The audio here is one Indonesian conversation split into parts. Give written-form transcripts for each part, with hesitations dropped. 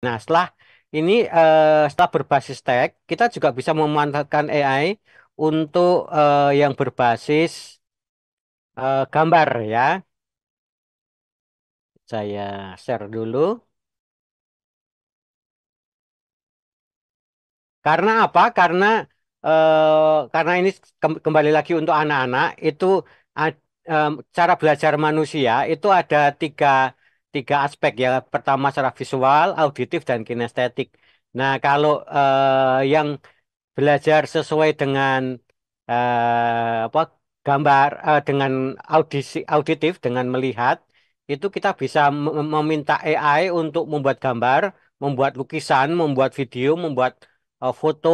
Nah, setelah berbasis teks, kita juga bisa memanfaatkan AI untuk yang berbasis gambar ya. Saya share dulu. Karena apa? Karena ini kembali lagi untuk anak-anak itu cara belajar manusia itu ada tiga aspek ya. Pertama secara visual, auditif, dan kinestetik. Nah, kalau yang belajar sesuai dengan apa gambar dengan auditif dengan melihat itu kita bisa meminta AI untuk membuat gambar, membuat lukisan, membuat video, membuat foto,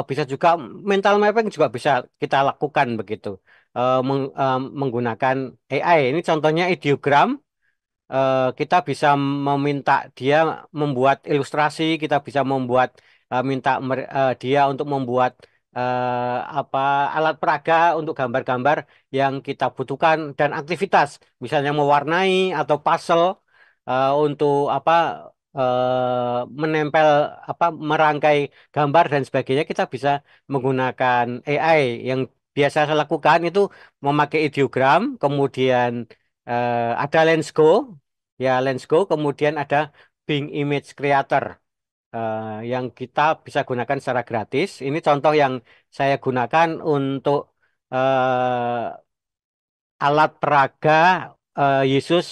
bisa juga mental mapping juga bisa kita lakukan begitu menggunakan AI. Ini contohnya ideogram. Kita bisa meminta dia membuat ilustrasi, kita bisa minta dia untuk membuat apa alat peraga untuk gambar-gambar yang kita butuhkan dan aktivitas, misalnya mewarnai atau puzzle untuk menempel merangkai gambar dan sebagainya, kita bisa menggunakan AI. Yang biasa saya lakukan itu memakai ideogram, kemudian ada Lensgo. Ya, Let's Go. Kemudian ada Bing Image Creator yang kita bisa gunakan secara gratis. Ini contoh yang saya gunakan untuk alat peraga Yesus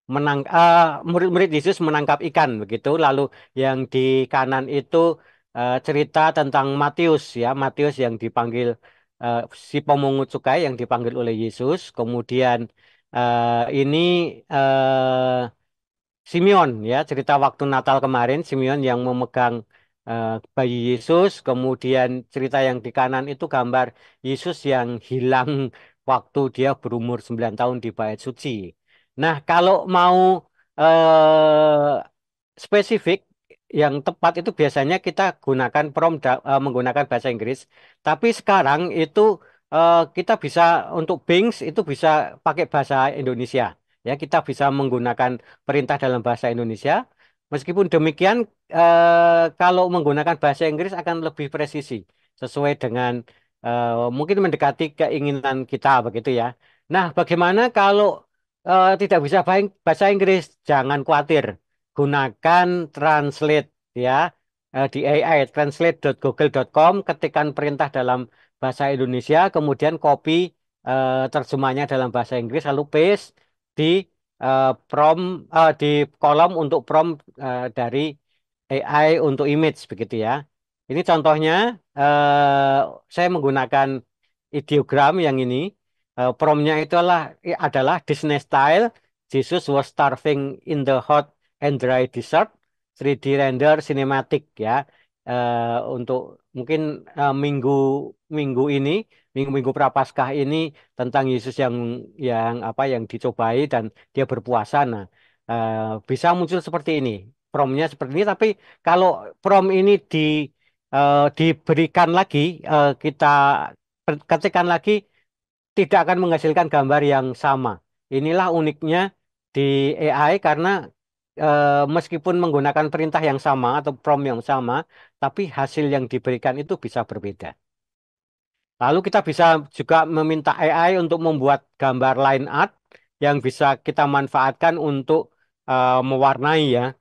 murid-murid Yesus menangkap ikan begitu. Lalu yang di kanan itu cerita tentang Matius ya, Matius yang dipanggil eh, si pemungut cukai yang dipanggil oleh Yesus. Kemudian ini Simeon ya, cerita waktu Natal kemarin, Simeon yang memegang bayi Yesus. Kemudian cerita yang di kanan itu gambar Yesus yang hilang waktu dia berumur 9 tahun di Bait Suci. Nah, kalau mau spesifik yang tepat itu biasanya kita gunakan menggunakan bahasa Inggris. Tapi sekarang itu kita bisa untuk Bings itu bisa pakai bahasa Indonesia. Ya, kita bisa menggunakan perintah dalam bahasa Indonesia. Meskipun demikian, kalau menggunakan bahasa Inggris akan lebih presisi sesuai dengan mungkin mendekati keinginan kita begitu ya. Nah, bagaimana kalau tidak bisa bahasa Inggris? Jangan khawatir, gunakan Translate ya. Di AI translate.google.com, ketikkan perintah dalam bahasa Indonesia, kemudian copy terjemahnya dalam bahasa Inggris, lalu paste di di kolom untuk prompt dari AI untuk image begitu ya. Ini contohnya saya menggunakan ideogram yang ini. Promptnya itu adalah Disney style. Jesus was starving in the hot and dry desert. 3D render cinematic ya. Untuk mungkin minggu minggu ini, minggu-minggu Prapaskah ini tentang Yesus yang dicobai dan dia berpuasa. Nah, eh, bisa muncul seperti ini. Promnya seperti ini, tapi kalau prom ini diberikan lagi, kita ketikkan lagi, tidak akan menghasilkan gambar yang sama. Inilah uniknya di AI karena meskipun menggunakan perintah yang sama atau prompt yang sama, tapi hasil yang diberikan itu bisa berbeda. Lalu kita bisa juga meminta AI untuk membuat gambar line art yang bisa kita manfaatkan untuk mewarnai ya.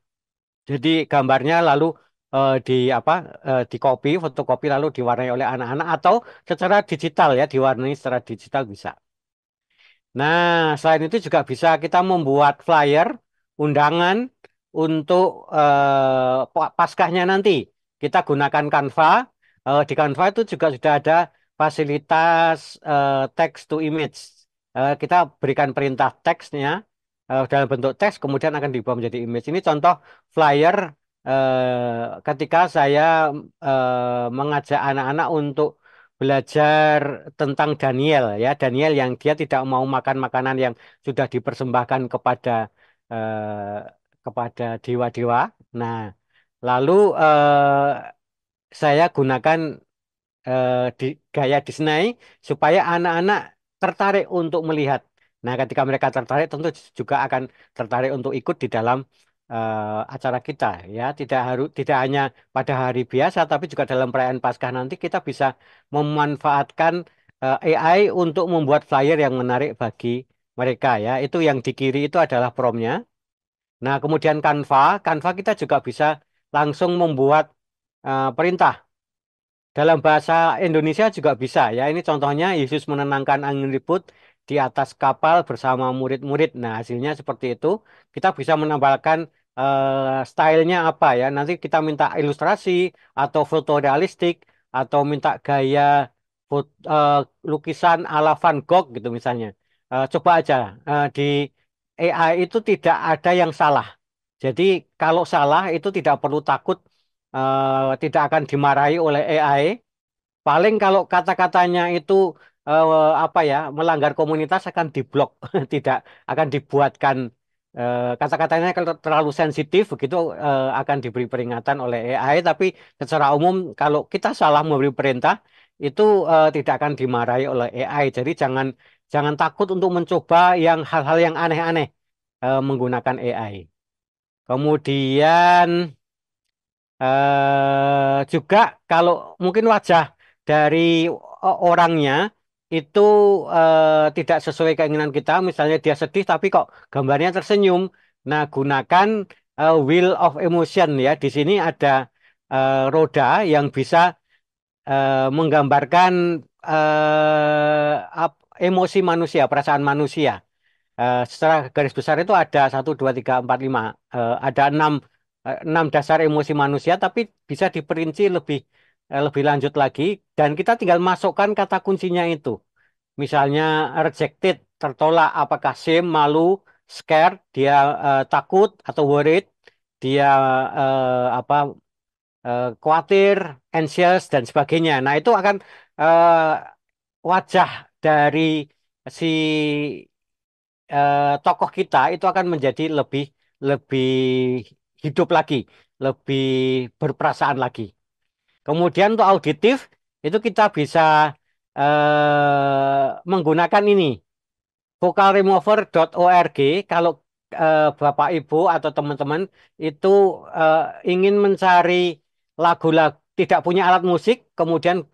Jadi gambarnya lalu di copy, fotokopi lalu diwarnai oleh anak-anak atau secara digital ya, diwarnai secara digital bisa. Nah, selain itu juga bisa kita membuat flyer, undangan untuk Paskahnya nanti. Kita gunakan Canva. Di Canva itu juga sudah ada fasilitas text to image. Kita berikan perintah teksnya dalam bentuk teks, kemudian akan diubah menjadi image. Ini contoh flyer ketika saya mengajak anak-anak untuk belajar tentang Daniel ya, Daniel yang dia tidak mau makan makanan yang sudah dipersembahkan kepada dewa-dewa. Nah, lalu saya gunakan gaya Disney supaya anak-anak tertarik untuk melihat. Nah, ketika mereka tertarik, tentu juga akan tertarik untuk ikut di dalam acara kita ya. Tidak hanya pada hari biasa, tapi juga dalam perayaan Paskah nanti kita bisa memanfaatkan AI untuk membuat flyer yang menarik bagi mereka ya. Itu yang di kiri itu adalah promnya. Nah, kemudian Canva kita juga bisa langsung membuat perintah. Dalam bahasa Indonesia juga bisa ya. Ini contohnya Yesus menenangkan angin ribut di atas kapal bersama murid-murid. Nah, hasilnya seperti itu. Kita bisa menambahkan stylenya apa ya. Nanti kita minta ilustrasi atau foto realistik atau minta gaya lukisan ala Van Gogh gitu misalnya. Coba aja di AI itu tidak ada yang salah. Jadi kalau salah itu tidak perlu takut, tidak akan dimarahi oleh AI. Paling kalau kata-katanya itu apa ya, melanggar komunitas akan diblok, tidak akan dibuatkan kata-katanya kalau terlalu sensitif begitu akan diberi peringatan oleh AI. Tapi secara umum kalau kita salah memberi perintah itu tidak akan dimarahi oleh AI. Jadi jangan jangan takut untuk mencoba yang hal-hal yang aneh-aneh menggunakan AI. Kemudian juga kalau mungkin wajah dari orangnya itu tidak sesuai keinginan kita, misalnya dia sedih tapi kok gambarnya tersenyum. Nah, gunakan wheel of emotion ya. Di sini ada roda yang bisa menggambarkan emosi manusia, perasaan manusia. Secara garis besar itu ada 1, 2, 3, 4, 5. Ada enam dasar emosi manusia, tapi bisa diperinci lebih lanjut lagi. Dan kita tinggal masukkan kata kuncinya itu. Misalnya rejected, tertolak, apakah shame, malu, scared, dia takut atau worried, dia apa khawatir, anxious dan sebagainya. Nah, itu akan wajah dari si tokoh kita itu akan menjadi lebih lebih hidup lagi, lebih berperasaan lagi. Kemudian untuk auditif itu kita bisa menggunakan ini vocalremover.org. Kalau Bapak Ibu atau teman-teman itu ingin mencari lagu-lagu, tidak punya alat musik, kemudian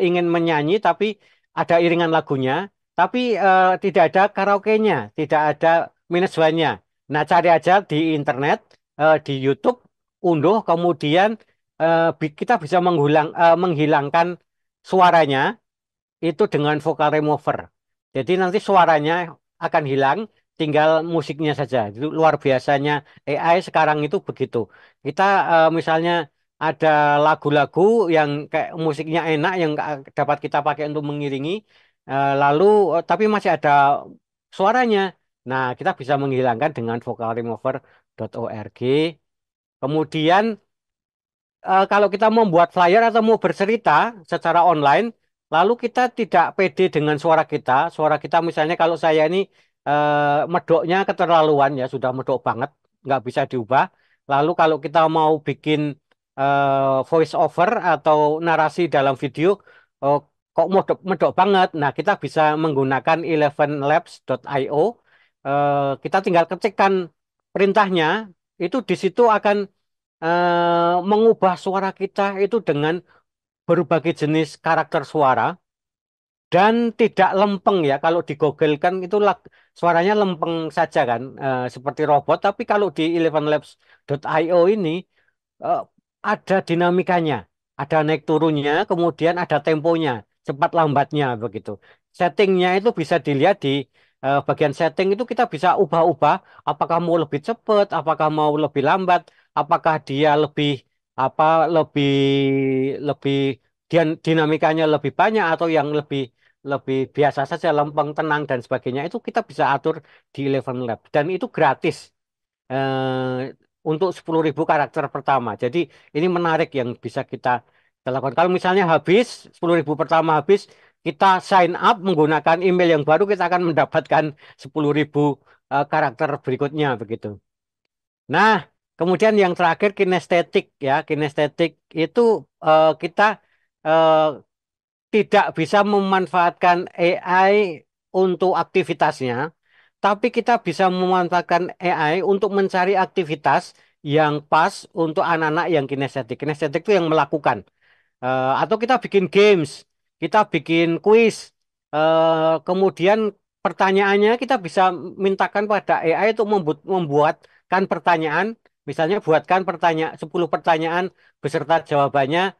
ingin menyanyi tapi ada iringan lagunya, tapi tidak ada karaoke-nya, tidak ada minuswanya. Nah, cari aja di internet, di YouTube, unduh, kemudian kita bisa menghilangkan suaranya itu dengan vocal remover. Jadi nanti suaranya akan hilang, tinggal musiknya saja. Itu luar biasanya AI sekarang itu begitu. Kita misalnya ada lagu-lagu yang kayak musiknya enak yang dapat kita pakai untuk mengiringi, lalu tapi masih ada suaranya. Nah, kita bisa menghilangkan dengan vocalremover.org. Kemudian kalau kita membuat flyer atau mau bercerita secara online, lalu kita tidak pede dengan suara kita misalnya kalau saya ini medoknya keterlaluan ya, sudah medok banget, nggak bisa diubah. Lalu kalau kita mau bikin voice over atau narasi dalam video, oh, kok medok, medok banget. Nah, kita bisa menggunakan 11labs.io. Kita tinggal ketikkan perintahnya, itu di situ akan mengubah suara kita itu dengan berbagai jenis karakter suara dan tidak lempeng ya. Kalau di Google kan itu suaranya lempeng saja kan, seperti robot. Tapi kalau di 11labs.io ini eh, ada dinamikanya, ada naik turunnya, kemudian ada temponya, cepat lambatnya begitu. Settingnya itu bisa dilihat di bagian setting itu kita bisa ubah-ubah, apakah mau lebih cepat, apakah mau lebih lambat, apakah dia lebih apa lebih lebih dinamikanya lebih banyak atau yang lebih lebih biasa saja, lempeng, tenang dan sebagainya itu kita bisa atur di Eleven Lab dan itu gratis untuk 10.000 karakter pertama. Jadi ini menarik yang bisa kita lakukan. Kalau misalnya habis 10.000 pertama habis, kita sign up menggunakan email yang baru, kita akan mendapatkan 10.000 karakter berikutnya begitu. Nah, kemudian yang terakhir kinestetik ya. Kinestetik itu kita eh, tidak bisa memanfaatkan AI untuk aktivitasnya, tapi kita bisa memanfaatkan AI untuk mencari aktivitas yang pas untuk anak-anak yang kinestetik. Kinestetik itu yang melakukan. Atau kita bikin games, kita bikin kuis, kemudian pertanyaannya kita bisa mintakan pada AI untuk membuatkan pertanyaan, misalnya buatkan 10 pertanyaan beserta jawabannya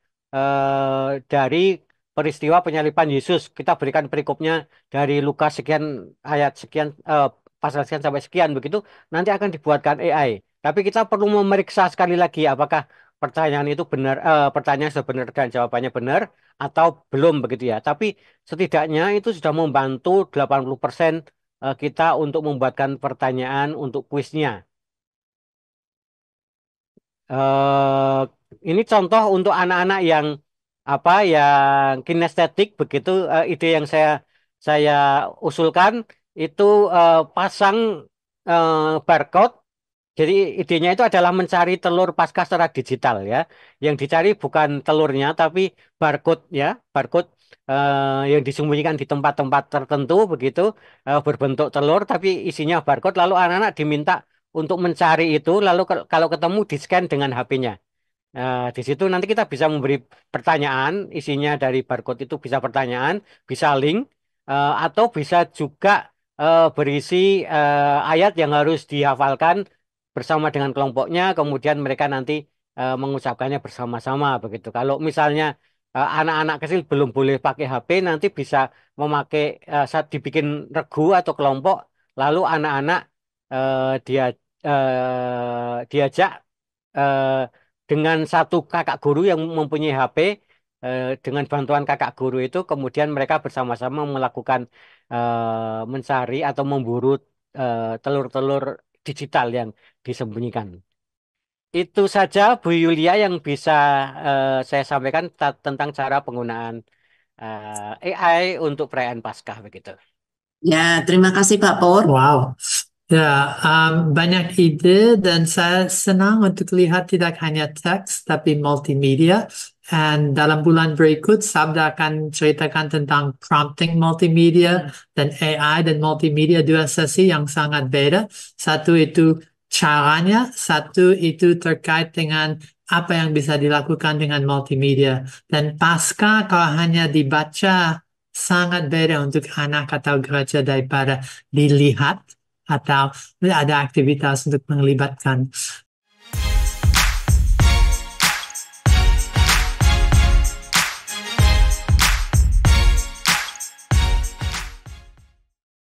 dari peristiwa penyaliban Yesus. Kita berikan perikopnya dari Lukas sekian ayat sekian pasal sekian sampai sekian begitu, nanti akan dibuatkan AI. Tapi kita perlu memeriksa sekali lagi apakah pertanyaan itu benar, pertanyaan sudah benar dan jawabannya benar atau belum begitu ya. Tapi setidaknya itu sudah membantu 80% kita untuk membuatkan pertanyaan untuk kuisnya. eh ini contoh untuk anak-anak yang apa yang kinestetik begitu, ide yang saya usulkan itu pasang barcode. Jadi idenya itu adalah mencari telur pasca secara digital ya. Yang dicari bukan telurnya tapi barcode ya, barcode yang disembunyikan di tempat-tempat tertentu begitu, berbentuk telur tapi isinya barcode. Lalu anak-anak diminta untuk mencari itu, lalu kalau ketemu di-scan dengan HP-nya. Di situ nanti kita bisa memberi pertanyaan, isinya dari barcode itu bisa pertanyaan, bisa link, atau bisa juga berisi ayat yang harus dihafalkan bersama dengan kelompoknya, kemudian mereka nanti mengucapkannya bersama-sama begitu. Kalau misalnya anak-anak kecil belum boleh pakai HP, nanti bisa memakai saat dibikin regu atau kelompok, lalu anak-anak dia diajak eh, dengan satu kakak guru yang mempunyai HP, dengan bantuan kakak guru itu kemudian mereka bersama-sama melakukan mencari atau memburu telur-telur digital yang disembunyikan. Itu saja Bu Yulia yang bisa saya sampaikan tentang cara penggunaan AI untuk perayaan Paskah begitu. Ya, terima kasih Pak Pur. Wow. Ya, banyak ide dan saya senang untuk lihat tidak hanya teks tapi multimedia. Dan dalam bulan berikut, Sabda akan ceritakan tentang prompting multimedia dan AI dan multimedia, dua sesi yang sangat beda. Satu itu caranya, satu itu terkait dengan apa yang bisa dilakukan dengan multimedia. Dan pasca kalau hanya dibaca sangat beda untuk anak atau gereja daripada dilihat atau ada aktivitas untuk melibatkan.